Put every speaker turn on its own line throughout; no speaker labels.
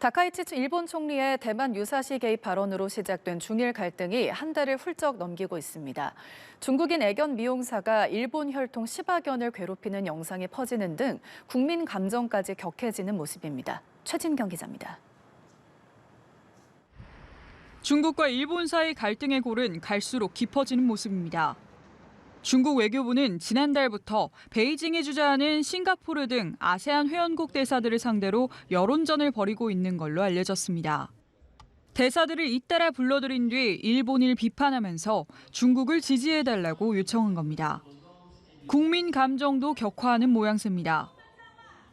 다카이치 일본 총리의 대만 유사시 개입 발언으로 시작된 중일 갈등이 한 달을 훌쩍 넘기고 있습니다. 중국인 애견 미용사가 일본 혈통 시바견을 괴롭히는 영상이 퍼지는 등 국민 감정까지 격해지는 모습입니다. 최진경 기자입니다.
중국과 일본 사이 갈등의 골은 갈수록 깊어지는 모습입니다. 중국 외교부는 지난달부터 베이징이 주재하는 싱가포르 등 아세안 회원국 대사들을 상대로 여론전을 벌이고 있는 걸로 알려졌습니다. 대사들을 잇따라 불러들인 뒤 일본을 비판하면서 중국을 지지해달라고 요청한 겁니다. 국민 감정도 격화하는 모양새입니다.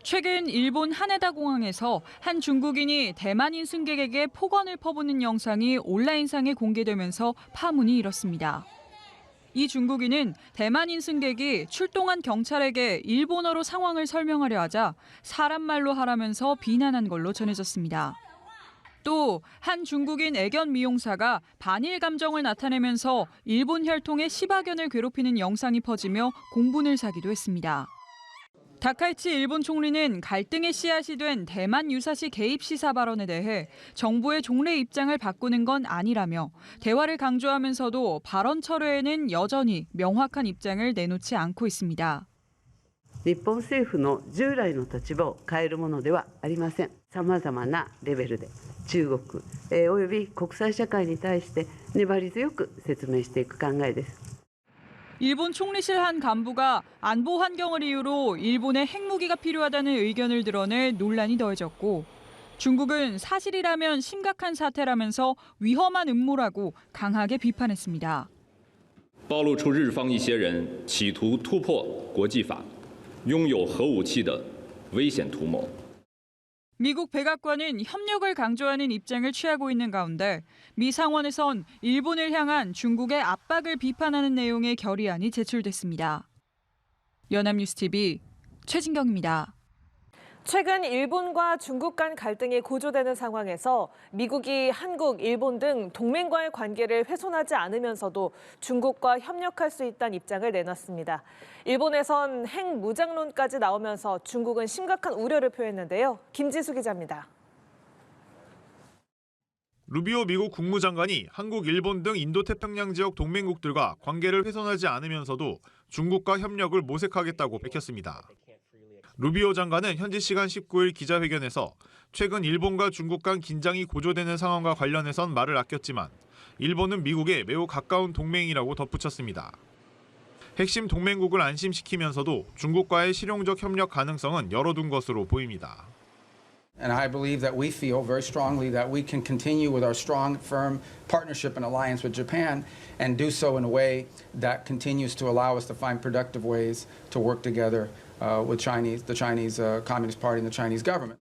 최근 일본 하네다 공항에서 한 중국인이 대만인 승객에게 폭언을 퍼붓는 영상이 온라인상에 공개되면서 파문이 일었습니다. 이 중국인은 대만인 승객이 출동한 경찰에게 일본어로 상황을 설명하려 하자 사람 말로 하라면서 비난한 걸로 전해졌습니다. 또 한 중국인 애견 미용사가 반일 감정을 나타내면서 일본 혈통의 시바견을 괴롭히는 영상이 퍼지며 공분을 사기도 했습니다. 다카이치 일본 총리는 갈등의 씨앗이 된 대만 유사시 개입 시사 발언에 대해 정부의 종래 입장을 바꾸는 건 아니라며 대화를 강조하면서도 발언 철회에는 여전히 명확한 입장을 내놓지 않고 있습니다.
日本政府の従来の立場を変えるものではありません。さまざまなレベルで中国および国際社会に対して粘り強く説明していく考えです。
일본 총리실 한 간부가 안보 환경을 이유로 일본에 핵무기가 필요하다는 의견을 드러내 논란이 더해졌고 중국은 사실이라면 심각한 사태라면서 위험한 음모라고 강하게 비판했습니다.
暴露出日方一些人企图突破国际法，拥有核武器的危险图谋。
미국 백악관은 협력을 강조하는 입장을 취하고 있는 가운데 미 상원에선 일본을 향한 중국의 압박을 비판하는 내용의 결의안이 제출됐습니다. 연합뉴스TV 최진경입니다.
최근 일본과 중국 간 갈등이 고조되는 상황에서 미국이 한국, 일본 등 동맹과의 관계를 훼손하지 않으면서도 중국과 협력할 수 있다는 입장을 내놨습니다. 일본에선 핵 무장론까지 나오면서 중국은 심각한 우려를 표했는데요. 김지수 기자입니다.
루비오 미국 국무장관이 한국, 일본 등 인도태평양 지역 동맹국들과 관계를 훼손하지 않으면서도 중국과 협력을 모색하겠다고 밝혔습니다. 루비오 장관은 현지 시간 19일 기자회견에서 최근 일본과 중국 간 긴장이 고조되는 상황과 관련해선 말을 아꼈지만 일본은 미국의 매우 가까운 동맹이라고 덧붙였습니다. 핵심 동맹국을 안심시키면서도 중국과의 실용적 협력 가능성은 열어둔 것으로 보입니다.
And I believe that we feel very strongly that we can continue with our strong, firm partnership and alliance with Japan and do so in a way that continues to allow us to find productive ways to work together with the Chinese Communist Party and the Chinese government.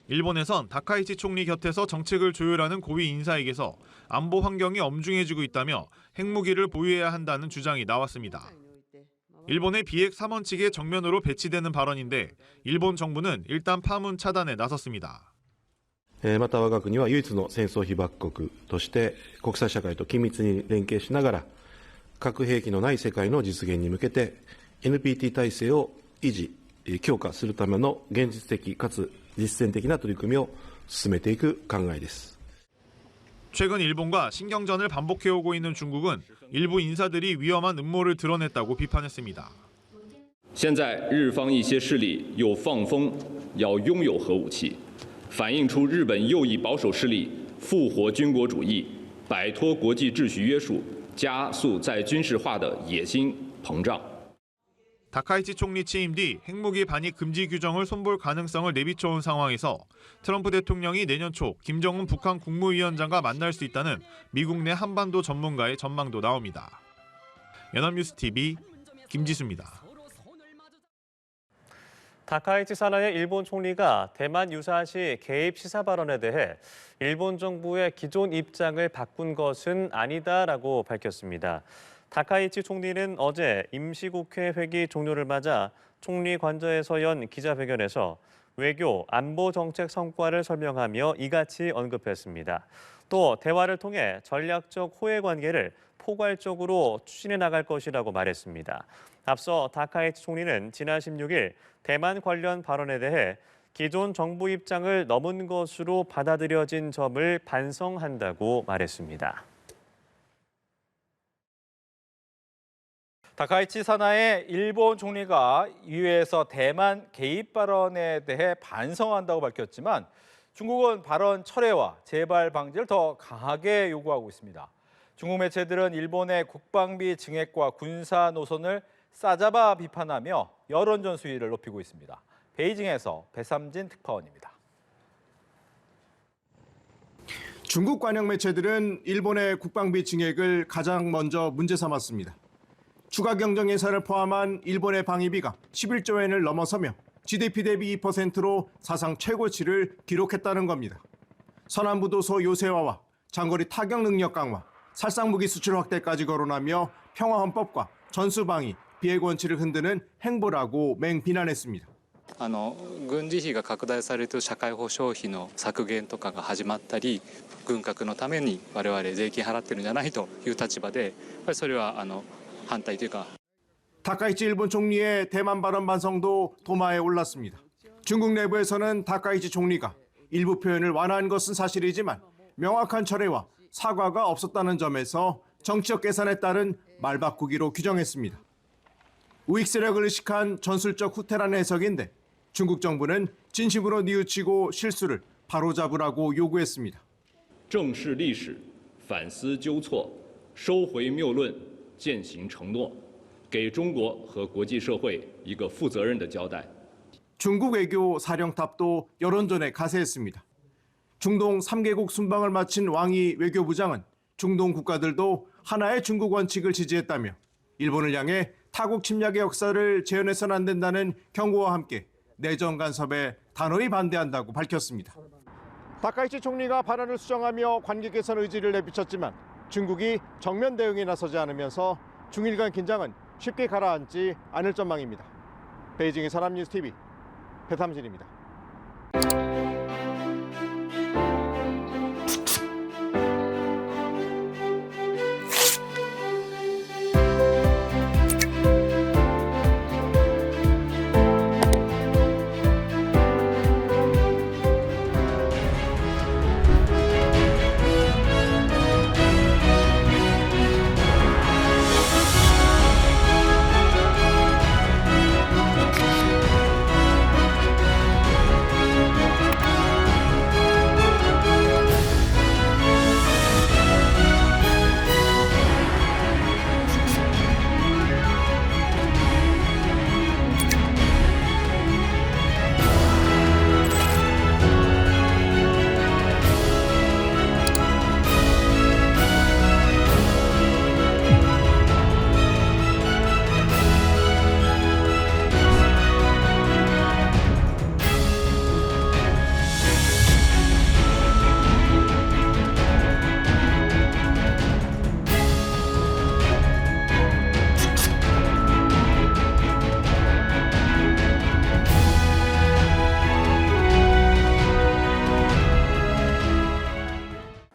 일본에선 다카이치 총리 곁에서 정책을 조율하는 고위 인사에게서 안보 환경이 엄중해지고 있다며 핵무기를 보유해야 한다는 주장이 나왔습니다. 일본의 비핵 삼원 측의 정면으로 배치되는 발언인데 일본 정부는 일단 파문 차단에 나섰습니다.
また我が国は唯一の戦争被爆国として国際社会と緊密に連携しながら核兵器のない世界の実現に向けて NPT 体制を維持強化するための現実的かつ実践的な取り組みを進めていく考えです.
최근 일본과 신경전을 반복해오고 있는 중국은 일부 인사들이 위험한 음모를 드러냈다고 비판했습니다.
现在日方一些势力又放风要拥有核武器，反映出日本右翼保守势力复活军国主义、摆脱国际秩序约束、加速再军事化的野心膨胀。
다카이치 총리 취임 뒤 핵무기 반입 금지 규정을 손볼 가능성을 내비쳐온 상황에서 트럼프 대통령이 내년 초 김정은 북한 국무위원장과 만날 수 있다는 미국 내 한반도 전문가의 전망도 나옵니다. 연합뉴스TV 김지수입니다.
다카이치 사나의 일본 총리가 대만 유사시 개입 시사 발언에 대해 일본 정부의 기존 입장을 바꾼 것은 아니다라고 밝혔습니다. 다카이치 총리는 어제 임시국회 회기 종료를 맞아 총리 관저에서 연 기자회견에서 외교, 안보 정책 성과를 설명하며 이같이 언급했습니다. 또 대화를 통해 전략적 호혜 관계를 포괄적으로 추진해 나갈 것이라고 말했습니다. 앞서 다카이치 총리는 지난 16일 대만 관련 발언에 대해 기존 정부 입장을 넘은 것으로 받아들여진 점을 반성한다고 말했습니다.
다카이치 사나의 일본 총리가 의회에서 대만 개입 발언에 대해 반성한다고 밝혔지만 중국은 발언 철회와 재발 방지를 더 강하게 요구하고 있습니다. 중국 매체들은 일본의 국방비 증액과 군사 노선을 싸잡아 비판하며 여론전 수위를 높이고 있습니다. 베이징에서 배삼진 특파원입니다.
중국 관영 매체들은 일본의 국방비 증액을 가장 먼저 문제 삼았습니다. 추가 경정 예산을 포함한 일본의 방위비가 11조 엔을 넘어서며 GDP 대비 2%로 사상 최고치를 기록했다는 겁니다. 서남부도서 요새화와 장거리 타격 능력 강화, 살상무기 수출 확대까지 거론하며 평화헌법과 전수방위, 비핵 원칙을 흔드는 행보라고 맹비난했습니다.
軍事費が拡大されると社会保障費の削減とかが始まったり、軍拡のために我々税金払ってるんじゃないという立場で、やっぱりそれは反対というか。
다카이치 일본 총리의 대만 발언 반성도 도마에 올랐습니다. 중국 내부에서는 다카이치 총리가 일부 표현을 완화한 것은 사실이지만 명확한 철회와 사과가 없었다는 점에서 정치적 계산에 따른 말바꾸기로 규정했습니다. 우익 세력을 의식한 전술적 후퇴라는 해석인데 중국 정부는 진심으로 뉘우치고 실수를 바로잡으라고 요구했습니다.
正视历史，反思纠错，收回谬论，践行承诺，给中国和国际社会一个负责任的交代。
중국 외교 사령탑도 여론전에 가세했습니다. 중동 3개국 순방을 마친 왕이 외교부장은 중동 국가들도 하나의 중국 원칙을 지지했다며 일본을 향해 타국 침략의 역사를 재현해서는 안 된다는 경고와 함께 내정 간섭에 단호히 반대한다고 밝혔습니다. 다카이치 총리가 발언을 수정하며 관계 개선 의지를 내비쳤지만 중국이 정면 대응에 나서지 않으면서 중일 간 긴장은 쉽게 가라앉지 않을 전망입니다. 베이징의 사람뉴스TV 배삼진입니다.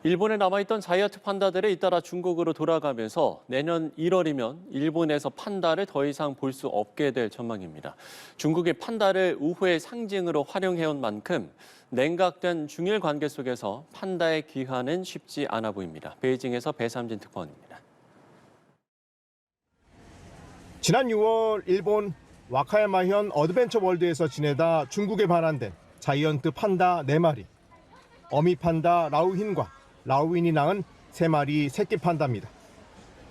일본에 남아있던 자이언트 판다들이 잇따라 중국으로 돌아가면서 내년 1월이면 일본에서 판다를 더 이상 볼 수 없게 될 전망입니다. 중국이 판다를 우호의 상징으로 활용해온 만큼 냉각된 중일 관계 속에서 판다의 귀환은 쉽지 않아 보입니다. 베이징에서 배삼진 특파원입니다.
지난 6월 일본 와카야마현 어드벤처 월드에서 지내다 중국에 반환된 자이언트 판다 4마리. 어미 판다 라우힌과 라우윈이 낳은 3마리 새끼 판다입니다.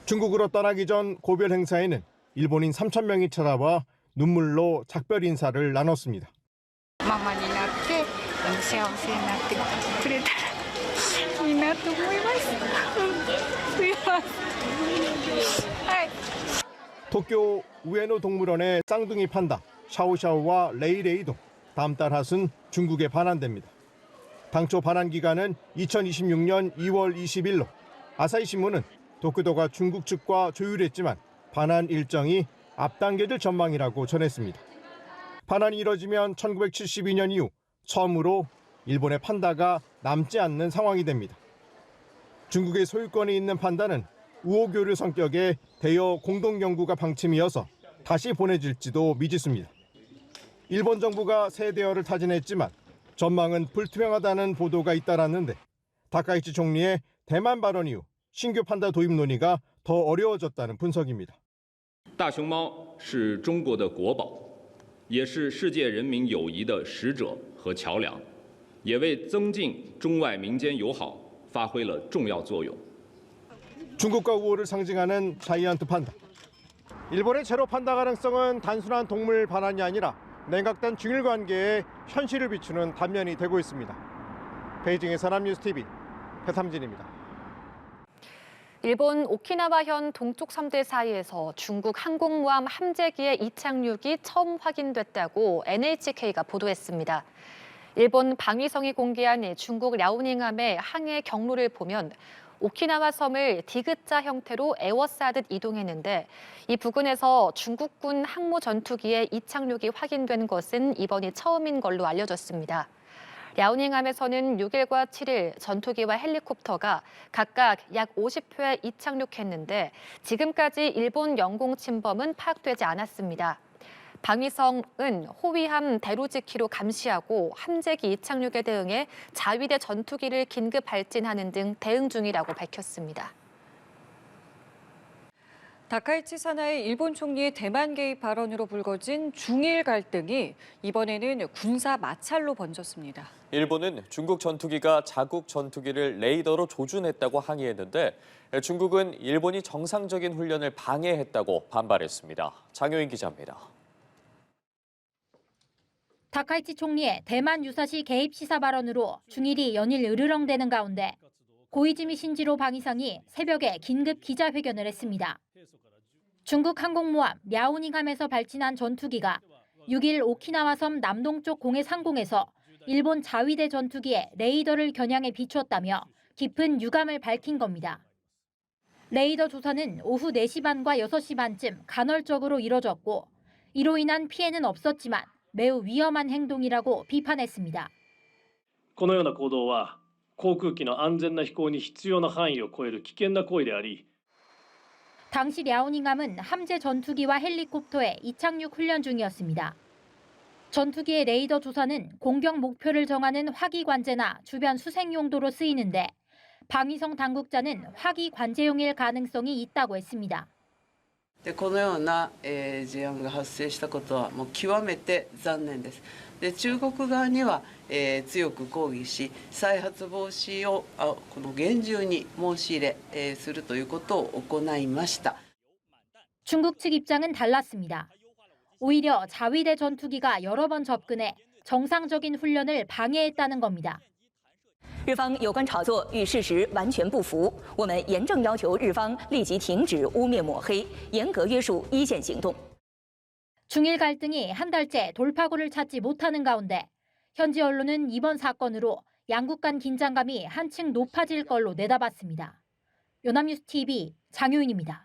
중국으로 떠나기 전 고별 행사에는 일본인 3,000명이 찾아와 눈물로 작별 인사를 나눴습니다.
ママになって幸せになってくれたらいいなと思います。すいません。はい。
도쿄 우에노 동물원의 쌍둥이 판다 샤오샤오와 레이레이도 다음 달 하순 중국에 반환됩니다. 당초 반환 기간은 2026년 2월 20일로 아사히 신문은 도쿄도가 중국 측과 조율했지만 반환 일정이 앞당겨질 전망이라고 전했습니다. 반환이 이뤄지면 1972년 이후 처음으로 일본의 판다가 남지 않는 상황이 됩니다. 중국의 소유권이 있는 판다는 우호교류 성격의 대여 공동연구가 방침이어서 다시 보내질지도 미지수입니다. 일본 정부가 새 대열을 타진했지만 전망은 불투명하다는 보도가 잇따랐는데 다카이치 총리의 대만 발언 이후 신규 판다 도입 논의가 더 어려워졌다는 분석입니다.
大熊猫是中国的国宝，也是世界人民友谊的使者和桥梁，也为增进中外民间友好发挥了重要作用。
중국과 우호를 상징하는 자이언트 판다. 일본의 제로 판다 가능성은 단순한 동물 반환이 아니라 냉각된 중일 관계에 현실을 비추는 단면이 되고 있습니다. 베이징의 연합뉴스TV 배삼진입니다.
일본 오키나와현 동쪽 섬들 사이에서 중국 항공모함 함재기의 이착륙이 처음 확인됐다고 NHK가 보도했습니다. 일본 방위성이 공개한 중국 랴오닝함의 항해 경로를 보면 오키나와 섬을 디귿자 형태로 에워싸듯 이동했는데 이 부근에서 중국군 항모 전투기의 이착륙이 확인된 것은 이번이 처음인 걸로 알려졌습니다. 랴오닝함에서는 6일과 7일 전투기와 헬리콥터가 각각 약 50회 이착륙했는데 지금까지 일본 영공 침범은 파악되지 않았습니다. 방위성은 호위함 대로지키로 감시하고 함재기 이착륙에 대응해 자위대 전투기를 긴급 발진하는 등 대응 중이라고 밝혔습니다.
다카이치 사나이 일본 총리의 대만 개입 발언으로 불거진 중일 갈등이 이번에는 군사 마찰로 번졌습니다.
일본은 중국 전투기가 자국 전투기를 레이더로 조준했다고 항의했는데 중국은 일본이 정상적인 훈련을 방해했다고 반발했습니다. 장효인 기자입니다.
다카이치 총리의 대만 유사시 개입 시사 발언으로 중일이 연일 으르렁대는 가운데 고이즈미 신지로 방위상이 새벽에 긴급 기자회견을 했습니다. 중국 항공모함 랴오닝함에서 발진한 전투기가 6일 오키나와 섬 남동쪽 공해 상공에서 일본 자위대 전투기의 레이더를 겨냥해 비추었다며 깊은 유감을 밝힌 겁니다. 레이더 조사는 오후 4시 반과 6시 반쯤 간헐적으로 이뤄졌고 이로 인한 피해는 없었지만 매우 위험한 행동이라고 비판했습니다.
このような行動は航空機の安全な飛行に必要な範囲を超える危険な行為であり
당시 랴오닝함은 함재 전투기와 헬리콥터의 이착륙 훈련 중이었습니다. 전투기의 레이더 조사는 공격 목표를 정하는 화기 관제나 주변 수색 용도로 쓰이는데 방위성 당국자는 화기 관제용일 가능성이 있다고 했습니다.
このような事案が発生したことはもう極めて残念です。中国側には強く抗議し、再発防止をこの厳重に申し入れするということを行いました。
중국 측 입장은 달랐습니다. 오히려 자위대 전투기가 여러 번 접근해 정상적인 훈련을 방해했다는 겁니다.
日方有关炒作与事实完全不符，我们严正要求日方立即停止污蔑抹黑，严格约束一线行动。
중일 갈등이 한 달째 돌파구를 찾지 못하는 가운데 현지 언론은 이번 사건으로 양국 간 긴장감이 한층 높아질 걸로 내다봤습니다. 연합뉴스TV 장효인입니다.